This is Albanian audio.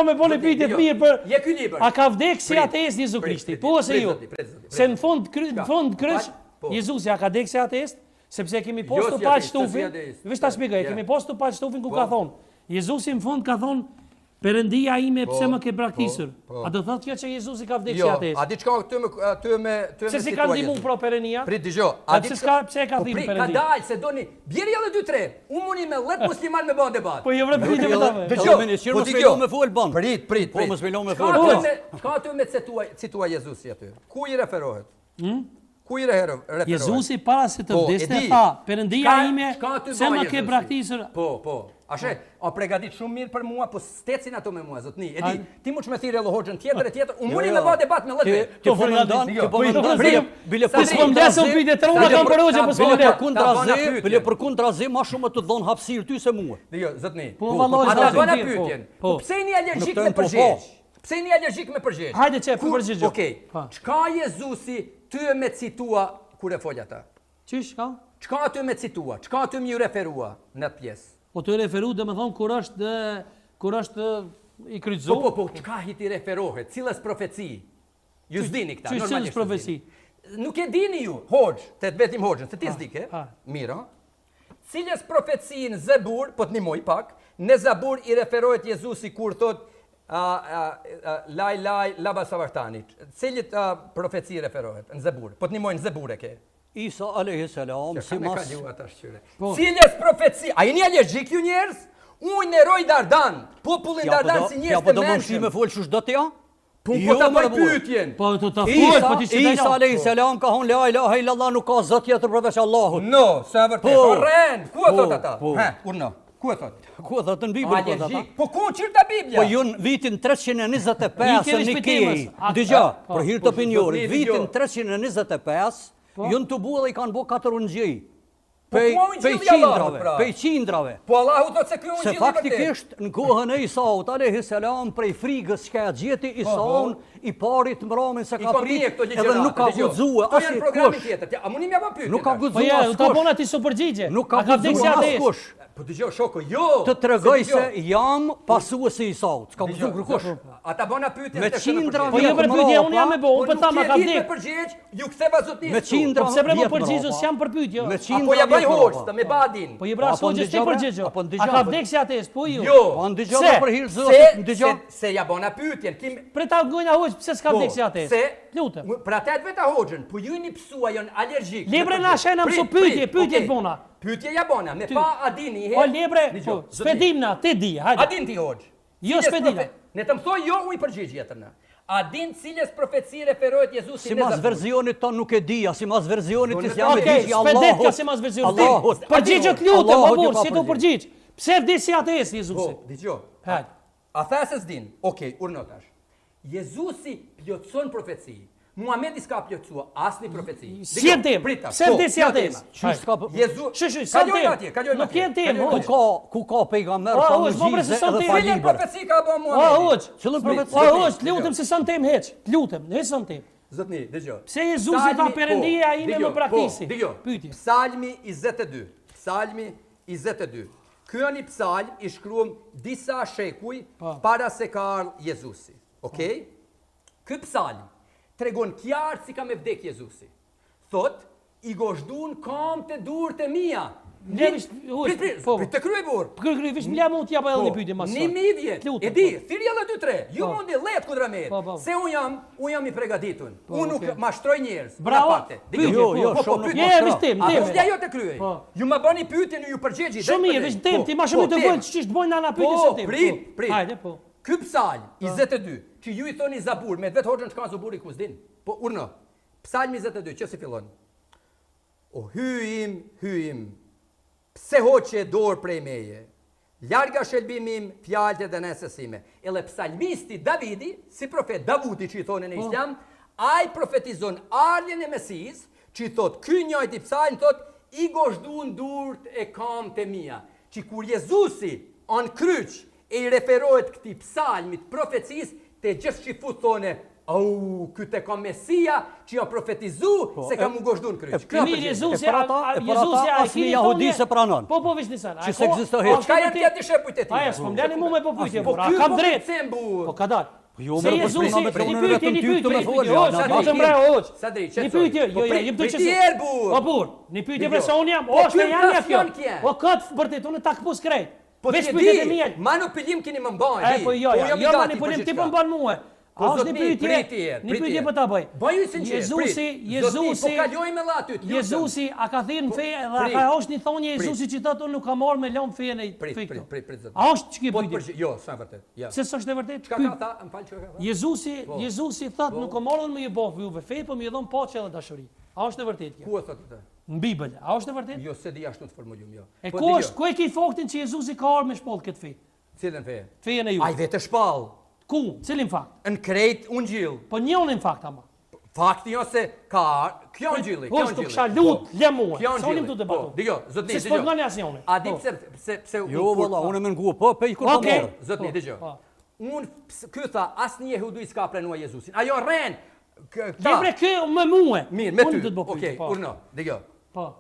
Me bone pyetje të mirë për Je ky libër. a ka vdekë si ateist Jezu Krishti? Po ose jo? Se në fund kryq Jezusi a ka vdekë si ateist? Sepse kemi postu pa shtufin. Vesh ta shpjegoj, kemi postu pa shtufin ku ka thonë. Jezusi në fund ka thonë Perëndia ime pse më ke braktisur? A do thotë kjo që Jezusi ka vdekë si ateist? A di çka ty me Se si ka ndihmu pro Perëndia? Prit dëgjoj. A di pse e ka thënë Perëndia? Ka dalë se doni bjeri edhe 2-3. Unë mundi me 10 musliman me bën debat. Po jo vret pyetje me ta. Dëgjoj. Po ti me fol ban. Prit. Po mos vëlo me fol. Ka aty me citua Jezusi aty. Ku I referohet? Ku I referohet? Jezusi para se të vdeste tha, Perëndia ime se më ke braktisur. Po. Ashe, a pregadit shumë mirë për mua, po stecin ato me mua, zotni. E di, ti mu që me thirë edhe hoxhën tjetër, unë mundi me ba debat me lëtë. Ti po mendan, bile po s'pëndesë u pyte, të unë kam për hoxhën, po s'pëndesë. Bile për kundrazi, ma shumë të dhonë hapsirë ty se mua. Jo, zotni. A ta bëna pyetjen, po pse një alergjik me përgjegjë? Pse një alergjik me përgjegjë? Hajde që e përgjegjë. Okej, çka Jezusi ty me citua kur e folja ta? Qysh ka? Çka ty me citua? Çka ty më referua në atë pjesë? Po të referu dhe me thonë kur është I kryqëzu. Po, çka I ti referohet? Cilës profeci? Ju s'dini këta, normalisht. Cilës profeci? Nuk e dini ju, hoxh, të vetim hoxhën, se ti s'dike. Mira. Cilës profeci në Zebur, po të nimoj pak, në Zebur I referohet Jezusi kur thot laj, laba savartani. Cilit profeci referohet në Zebur? Po të nimoj në Zebur e ke. Isa a.s. si mas... Cilës profeci... A I një alergjik ju njerës? Unë në roj Dardan. Popullin Dardan si njerës të menshëm. Ja, po do më shi me folë shush do të ja? Po ta bëj pyetjen. Po të ta folë, po ti që Isa a.s. ka thonë la ilaha illallah nuk ka zot tjetër përveç Allahut. No, sa vërtet. Po rren. Ku e thot ata? Urno. Ku e thot? Ku e thot në Bibël po ata? Po ku çirta Bibla? Po jun vitin 325 në Nikej. Dëgjoj, për hir të opinionit, vitin 325 jun të bulla I kanë bo 4 ungjij. Pej qindrave. Po Allahu thot se ky ungjilli se faktikisht në kohën e Isaut alayhis salam prej frigës që ka gjeti Isaun I parit mramin se ka prit edhe nuk ka guxuar as I kush. A mundi më pyetje? Nuk ka guxuar as kush. Po ja, ta bona ti su përgjigje. Nuk ka guxuar as kush. Po dëgjoj shoko, jo. Të tregoj se jam pasuesi I Isaut. S'ka guxuar kërkosh. Ata bona pyetje me qindra. Po jo për pyetje, unë jam me bo, unë po ta ma ka vdek. Përgjigj, ju ktheva zotnis. Me qindra. Po pse bre më përgjigjesh jam për pyetje. Apo ja bëj hoxh, me badin. Po i bra sogjë ti përgjigjo. A ka vdek si ates, po ju. Jo. Po ndëgjova për hir zotit, ndëgjoj. Se ja bona pyetjen. Për ta gojna hoxh, pse s'ka vdek si ates? Se lutem. Për atë vetë hoxhën, po ju I psua jon alergjik. Libre na shena mëso pyetje bona. Pyetje ja bona, me pa adini he. Po libre, spedim na, ti di, hajde. Adin ti hoxh. Jo spedina. Ne të mësoj jo u I përgjigj jetën. A din cilës profeci referohet Jezusi si mas verzionit ton nuk e dija, si mas verzionit islam e di Allahut. Spedet ka si mas verzionit. Përgjigjet lutem, babur, si do përgjigj. Pse vdes si ateist Jezusi? Po, dëgjoj. Hajde. A tha se s'din. Okej, urnotash. Jezusi plotson profeci. Muhamedi s'ka plotsuar asnjë profeci. Si e dem? Pse vdes si ateist? Ç'është ka Jezusi? Kalojmë atje, kalojmë. Nuk jen tem. Ku ka pejgamber sa mucize edhe falibër. Profeci ka bën Muhamedi. Cillën profeci? Lutem se son tem hiç. Lutem, ne son tem. Zotni, dëgjoj. Pse Jezusi tha Perëndia ime më praktisi? Pyetje. Psalmi 22. Psalmi 22. Ky është një psalm I shkruar disa shekuj para se ka ardhur Jezusi. Okej? Ky psalm tregon qartë si ka me vdek Jezusi. Thot, I gozhdun kam të durët e mia. Prit të kryej burr. Kryej vish mja mund t'jap edhe një pyetje më sot. 1000 vjet. E di, thirrje edhe 2-3. Ju mundi llet kudramet. Se un jam I përgatitur. Un nuk mashtroj njerëz. Bravo. Jo, shumë. Je vish tim. Ja jo të kryej. Ju më bëni pyetjen ju përgjigji. Shumë mirë, vish tim, ti më shumë të bëj ç'ish të bëjnë ana pyetje se tim. Prit. Hajde po. Ky psalm 22, që ju I thoni Zabur, me vetë hoxhën çka Zaburi ku s'din. Po urno. Psalmi 22, që si fillon? O hyim, pse hoqe dorë prej meje, larga shëlbimim, fjalët e dënesësime. Edhe psalmisti Davidi, si profet Davudi që I thonë në Islam, ai profetizon ardhjen e Mesis, që I thot, ky njëjti psalm thot, I gozhdun durët e kam të mia. Që kur Jezusi an kryq e I referohet këtij psalmit profecis, te gjithë që fut thone, Ky te ka Mesia që janë profetizu se ka mu goshdun kryq. Jezusi asnjë jahudi se pranon. Po veç nisan. Që se ekzistohet. Çka janë tjetër shepujt e tij? Aja, s'po mlani mu me po pyetje. Po Kam drejt. Po ka dal. Jo, Se Jezusi, një pyetje. Një pyetje, jo, jem të qesë. Po bur, një pyetje për sa unë jam. Është janë kjo. Po kat vërtet unë tak pus krejt. Veç pyetjet e mia. Manipulim keni më mbaj. Po jo, manipulim ti po mban mua. A është një pyetje për ta bëj. Bëju sinqert. Jezusi, po kalojmë me aty. Jezusi a ka thënë fe dhe ka është një thonjë Jezusi që thotë unë nuk ka marrë me lëm fenë e fikë. A është ç'ke pyetje? Jo, s'është vërtet. Ja. Se s'është vërtet? Çka ka tha? M'fal çka ka tha? Jezusi thotë nuk ka marrë me ju bëf juve fe, po më dhon paqe dhe dashuri. A është vërtet kjo? Ku e thotë këtë? Në Bibël. A është vërtet? Jo, se di ashtu të formulojmë, jo. E ku e ke faktin që Jezusi ka ardhur me shpoll këtë fe? Cilën fe? Fejen e ju. Ai vetë shpall. Ku? Cilin fakt? Në krejt Ungjil. Po njënin fakt ama. Fakti jo se ka kjo Ungjilli, kjo Ungjilli. Po kisha lut lëmua. Sonim tu debatu. Dgjoj, zotni, dgjoj. Se s'pogani asnjëri. A di pse Jo, valla, unë më ngua. Po, i kur po morë. Zotni, dgjoj. Unë ky tha asnjë jehudi s'ka pranuar Jezusin. Ajo rren. Jebre kë me mua. Mirë, me ty. Okej, urno, dgjoj. Po.